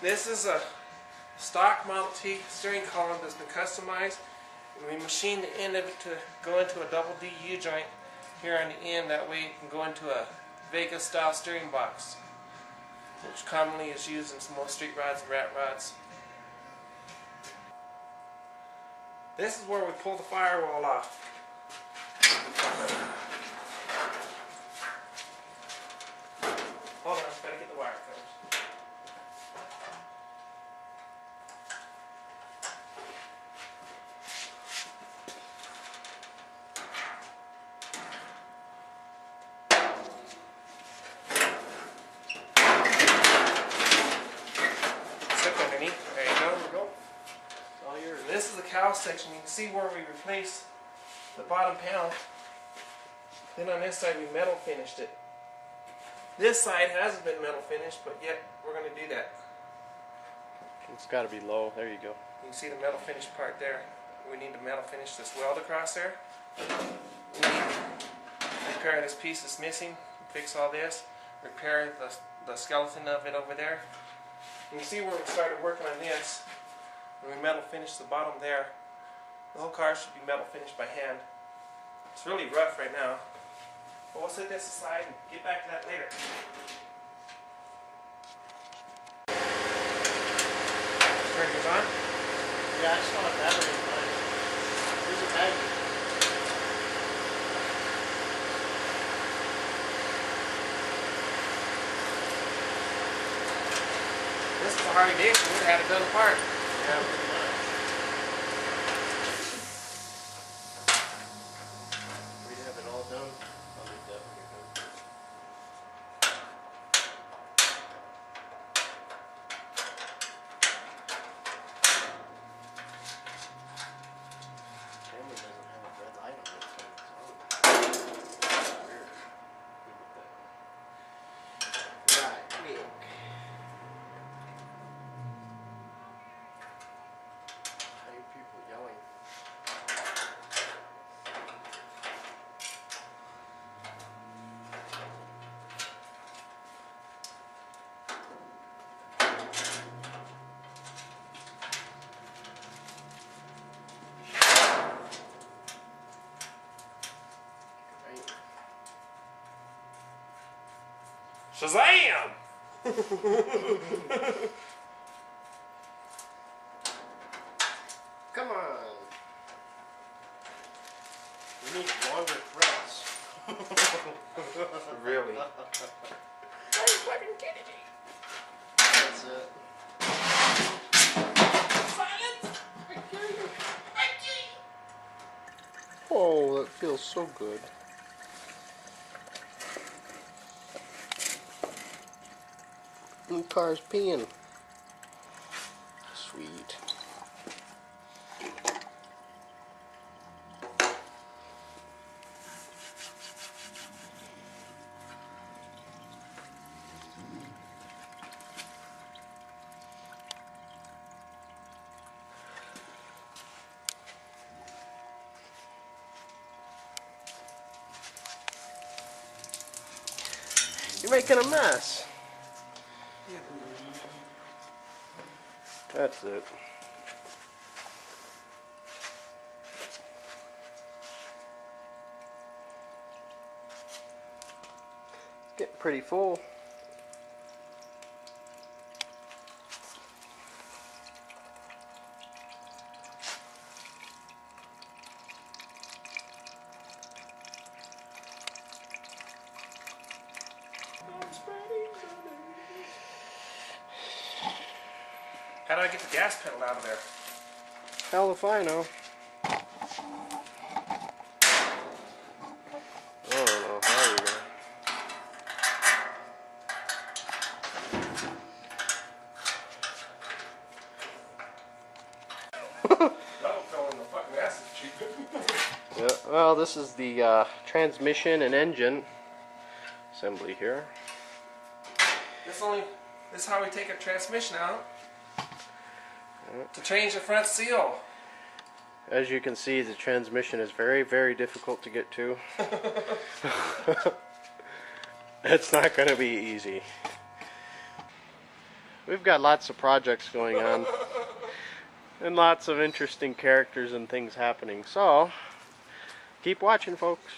This is a stock Model T steering column that's been customized. And we machined the end of it to go into a double D U-joint here on the end. That way it can go into a Vegas style steering box, which commonly is used in most street rods and rat rods. This is where we pull the firewall off. Hold on, I've got to get the wire cutters. This is the cowl section. You can see where we replaced the bottom panel. Then on this side we metal finished it. This side hasn't been metal finished, but yet we're going to do that. It's got to be low. There you go. You can see the metal finish part there. We need to metal finish this weld across there. We need to repair this piece that's missing. Fix all this. Repair the skeleton of it over there. You can see where we started working on this. And we metal finished the bottom there. The whole car should be metal finished by hand. It's really rough right now. But we'll set this aside and get back to that later. Turn yours on? Yeah, I saw a battery in mine. There's a battery. This is a Harley Davidson. We would have had it done apart. Yeah, pretty much. We'd have it all done. I'll leave that when you're done. Camera doesn't have a red light on it, so it's on. Weird. Right, milk. People yelling. Shazam! Come on. We need longer threads. Really? Are you fucking kidding me? That's it. Silence! I kill you. I kill you. Oh, that feels so good. The car's peeing. Sweet. You're making a mess. That's it. Getting pretty full. How do I get the gas pedal out of there? Hell if I know. I don't know. There we go. That'll fill in the fucking acid cheap. Yeah, well, this is the transmission and engine assembly here. This is how we take a transmission out to change the front seal. As you can see, the transmission is very, very difficult to get to. It's not going to be easy. we've got lots of projects going on. And lots of interesting characters and things happening. So, keep watching, folks.